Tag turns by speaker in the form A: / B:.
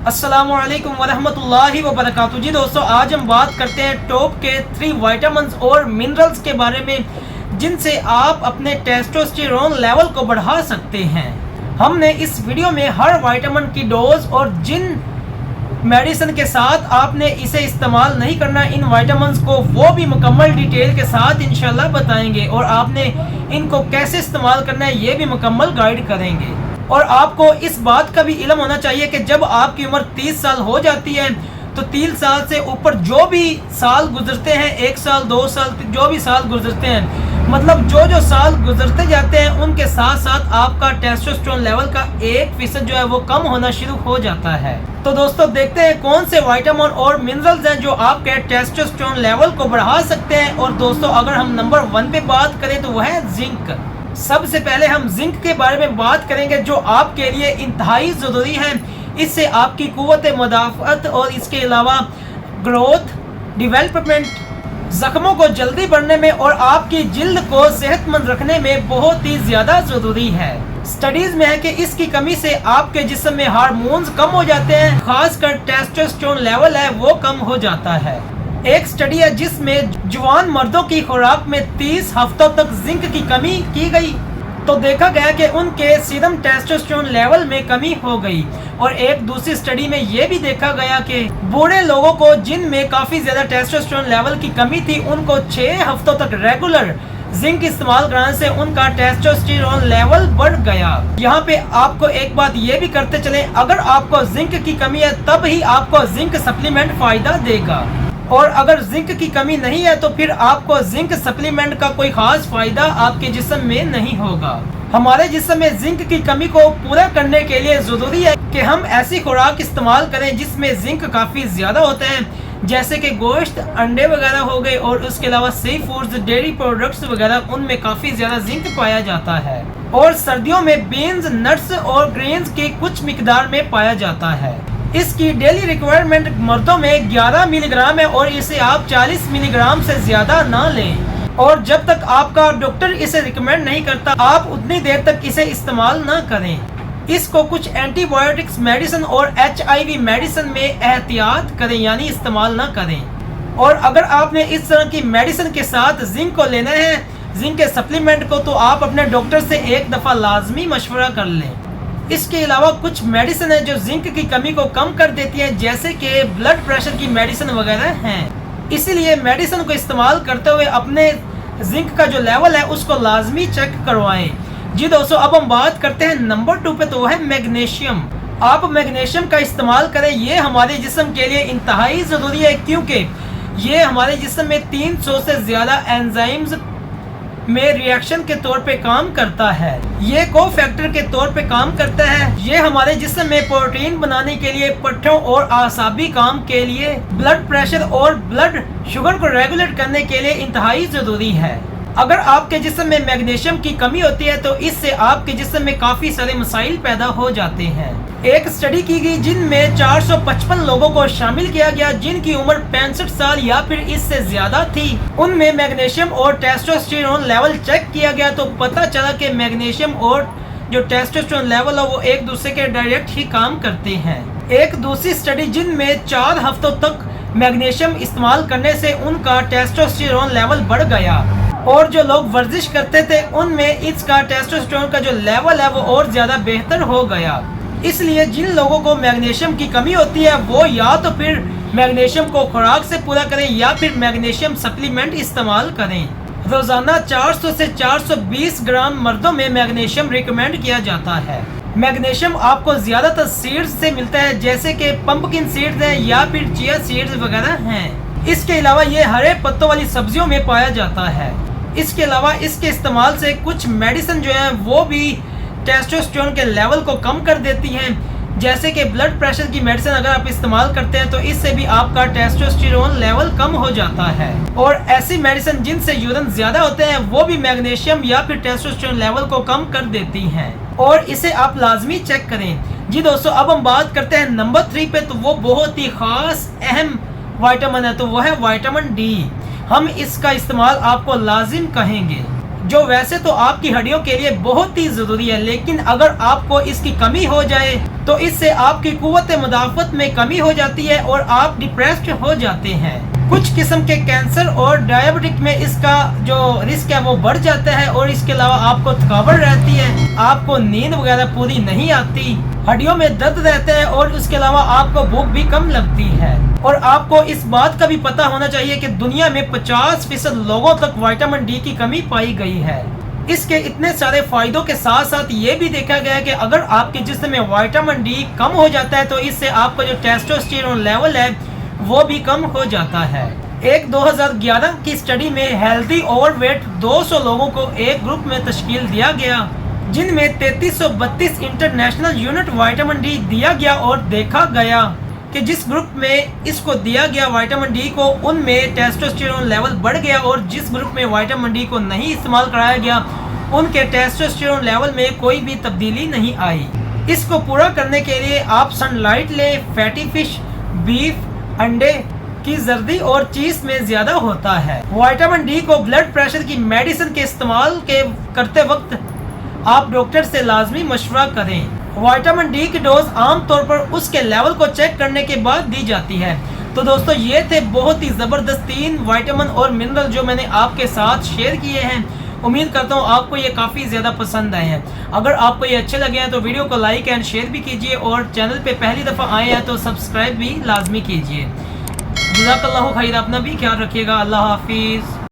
A: अस्सलामु अलैकुम वरहमतुल्लाहि वबरकातुहू। जी दोस्तों, आज हम बात करते हैं टॉप के 3 विटामिन्स और मिनरल्स के बारे में जिनसे आप अपने टेस्टोस्टेरोन लेवल को बढ़ा सकते हैं। हमने इस वीडियो में हर विटामिन की डोज और जिन मेडिसिन के साथ आपने इसे इस्तेमाल नहीं करना, इन विटामिन्स को, वो भी मुकम्मल डिटेल के साथ इंशाल्लाह बताएंगे और आपने इनको कैसे इस्तेमाल करना है ये भी मुकम्मल गाइड करेंगे। और आपको इस बात का भी इल्म होना चाहिए कि जब आपकी उम्र 30 साल हो जाती है तो 3 साल से ऊपर जो भी साल गुजरते हैं, 1 साल 2 साल जो भी साल गुजरते हैं, मतलब जो साल गुजरते जाते हैं उनके साथ साथ आपका टेस्टोस्टेरोन लेवल का 1% जो है वो कम होना शुरू हो जाता है। तो दोस्तों देखते हैं कौन से विटामिन और मिनरल्स हैं जो आपके टेस्टोस्टेरोन लेवल को बढ़ा सकते हैं। और दोस्तों अगर हम नंबर 1 पे बात करें तो वह है जिंक। सबसे पहले हम जिंक के बारे में बात करेंगे जो आपके लिए इंतहाई ज़रूरी है। इससे आपकी कुव्वत मुदाफ़अत और इसके अलावा ग्रोथ, डेवलपमेंट, ज़ख्मों को जल्दी बढ़ने में और आपकी जिल्द को सेहतमंद रखने में बहुत ही ज़्यादा ज़रूरी है। स्टडीज़ में है कि इसकी कमी से आपके जिस्म में हार्मोन्स कम हो जाते हैं, खासकर टेस्टोस्टेरोन लेवल है वो कम हो जाता है। एक स्टडी है जिसमें जवान मर्दों की खुराक में 30 हफ्तों तक जिंक की कमी की गई तो देखा गया कि उनके सीरम टेस्टोस्टेरोन लेवल में कमी हो गई। और एक दूसरी स्टडी में यह भी देखा गया कि बूढ़े लोगों को जिनमें काफ़ी ज़्यादा टेस्टोस्टेरोन लेवल की कमी थी उनको 6 हफ्तों तक रेगुलर जिंक इस्तेमाल कराने से उनका टेस्टोस्टेरोन लेवल बढ़ गया। यहाँ पे आपको एक बात ये भी करते चले, अगर आपको जिंक की कमी है तब ही आपको जिंक सप्लीमेंट फ़ायदा देगा, और अगर जिंक की कमी नहीं है तो फिर आपको जिंक सप्लीमेंट का कोई खास फायदा आपके जिस्म में नहीं होगा। हमारे जिस्म में जिंक की कमी को पूरा करने के लिए जरूरी है कि हम ऐसी खुराक इस्तेमाल करें जिसमें जिंक काफ़ी ज़्यादा होते हैं, जैसे कि गोश्त, अंडे वगैरह हो गए, और उसके अलावा सी फूड्स, डेयरी प्रोडक्ट्स वगैरह, उनमें काफ़ी ज़्यादा जिंक पाया जाता है। और सर्दियों में बीन्स, नट्स और ग्रेन्स की कुछ मिकदार में पाया जाता है। इसकी डेली रिक्वायरमेंट मर्दों में 11 मिलीग्राम है और इसे आप 40 मिलीग्राम से ज़्यादा ना लें। और जब तक आपका डॉक्टर इसे रिकमेंड नहीं करता आप उतनी देर तक इसे इस्तेमाल ना करें। इसको कुछ एंटीबायोटिक्स मेडिसिन और HIV मेडिसिन में एहतियात करें, यानी इस्तेमाल ना करें। और अगर आपने इस तरह की मेडिसिन के साथ जिंक को लेना है, जिंक के सप्लीमेंट को, तो आप अपने डॉक्टर से एक दफ़ा लाजमी मशवरा कर लें। इसके अलावा कुछ मेडिसिन है जो जिंक की कमी को कम कर देती हैं, जैसे कि ब्लड प्रेशर की मेडिसिन वगैरह हैं। इसीलिए मेडिसिन को इस्तेमाल करते हुए अपने जिंक का जो लेवल है उसको लाजमी चेक करवाएं। जी दोस्तों, अब हम बात करते हैं नंबर 2 पे, तो वो है मैग्नीशियम। आप मैग्नीशियम का इस्तेमाल करें, ये हमारे जिस्म के लिए इंतहाई ज़रूरी है क्योंकि ये हमारे जिस्म में 300 से ज़्यादा एंजाइम्स में रिएक्शन के तौर पे काम करता है। ये कोफैक्टर के तौर पे काम करता है। ये हमारे जिस्म में प्रोटीन बनाने के लिए, पट्टों और आसाबी काम के लिए, ब्लड प्रेशर और ब्लड शुगर को रेगुलेट करने के लिए इंतहाई ज़रूरी है। अगर आपके जिस्म में मैग्नीशियम की कमी होती है तो इससे आपके जिस्म में काफ़ी सारे मसाइल पैदा हो जाते हैं। एक स्टडी की गई जिनमें 455 लोगों को शामिल किया गया जिनकी उम्र 65 साल या फिर इससे ज़्यादा थी। उनमें मैग्नीशियम और टेस्टोस्टेरोन लेवल चेक किया गया तो पता चला कि मैग्नीशियम और जो टेस्टोस्टेरोन लेवल है वो एक दूसरे के डायरेक्ट ही काम करते हैं। एक दूसरी स्टडी जिनमें 4 हफ्तों तक मैग्नीशियम इस्तेमाल करने से उनका टेस्टोस्टेरोन लेवल बढ़ गया, और जो लोग वर्जिश करते थे उनमें इसका टेस्टोस्टेरोन का जो लेवल है वो और ज़्यादा बेहतर हो गया। इसलिए जिन लोगों को मैग्नीशियम की कमी होती है वो या तो फिर मैग्नीशियम को खुराक से पूरा करें या फिर मैग्नीशियम सप्लीमेंट इस्तेमाल करें। रोज़ाना 400 से 420 ग्राम मर्दों में मैग्नीशियम रिकमेंड किया जाता है। मैग्नीशियम आपको ज़्यादातर सीड्स से मिलता है, जैसे कि पंपकिन सीड्स हैं या फिर चिया सीड्स वगैरह हैं। इसके अलावा ये हरे पत्तों वाली सब्जियों में पाया जाता है। इसके अलावा इसके इस्तेमाल से कुछ मेडिसिन जो है वो भी टेस्टोस्टेरोन के लेवल को कम कर देती हैं, जैसे कि ब्लड प्रेशर की मेडिसिन अगर आप इस्तेमाल करते हैं तो इससे भी आपका टेस्टोस्टेरोन लेवल कम हो जाता है। और ऐसी मेडिसिन जिनसे यूरिन ज़्यादा होते हैं वो भी मैग्नीशियम या फिर टेस्टोस्टेरोन लेवल को कम कर देती हैं, और इसे आप लाजमी चेक करें। जी दोस्तों, अब हम बात करते हैं नंबर 3 पे, तो वो बहुत ही ख़ास अहम विटामिन है, तो वो है विटामिन D। हम इसका इस्तेमाल आपको लाजिम कहेंगे। जो वैसे तो आपकी हड्डियों के लिए बहुत ही ज़रूरी है, लेकिन अगर आपको इसकी कमी हो जाए तो इससे आपकी कुव्वत मुदाफ़त में कमी हो जाती है और आप डिप्रेस्ड हो जाते हैं। कुछ किस्म के कैंसर और डायबिटिक में इसका जो रिस्क है वो बढ़ जाता है और इसके अलावा आपको थकावट रहती है, आपको नींद वगैरह पूरी नहीं आती, हड्डियों में दर्द रहता है और उसके अलावा आपको भूख भी कम लगती है। और आपको इस बात का भी पता होना चाहिए कि दुनिया में 50% लोगों तक विटामिन डी की कमी पाई गई है। इसके इतने सारे फायदों के साथ साथ ये भी देखा गया है कि अगर आपके जिस्म में विटामिन डी कम हो जाता है तो इससे आपका जो टेस्टोस्टेरोन लेवल है वो भी कम हो जाता है। एक 2011 की स्टडी में हेल्दी ओवरवेट 200 लोगों को एक ग्रुप में तश्कील दिया गया, जिनमें 3332 इंटरनेशनल यूनिट विटामिन डी दिया गया और देखा गया कि जिस ग्रुप में इसको दिया गया विटामिन डी को, उनमें टेस्टोस्टेरोन लेवल बढ़ गया और जिस ग्रुप में विटामिन डी को नहीं इस्तेमाल कराया गया उनके टेस्टोस्टेरोन लेवल में कोई भी तब्दीली नहीं आई। इसको पूरा करने के लिए आप सनलाइट लें, फैटी फिश, बीफ, अंडे की जर्दी और चीज में ज्यादा होता है। विटामिन डी को ब्लड प्रेशर की मेडिसिन के इस्तेमाल करते वक्त आप डॉक्टर से लाजमी मशवरा करें। विटामिन डी की डोज आमतौर पर उसके लेवल को चेक करने के बाद दी जाती है। तो दोस्तों ये थे बहुत ही ज़बरदस्त 3 विटामिन और मिनरल जो मैंने आपके साथ शेयर किए हैं। उम्मीद करता हूँ आपको ये काफ़ी ज़्यादा पसंद आए हैं। अगर आपको ये अच्छे लगे हैं तो वीडियो को लाइक एंड शेयर भी कीजिए और चैनल पे पहली दफ़ा आए हैं तो सब्सक्राइब भी लाजमी कीजिए। जज़ाकल्लाहु खैर, अपना भी ख्याल रखिएगा। अल्लाह हाफिज़।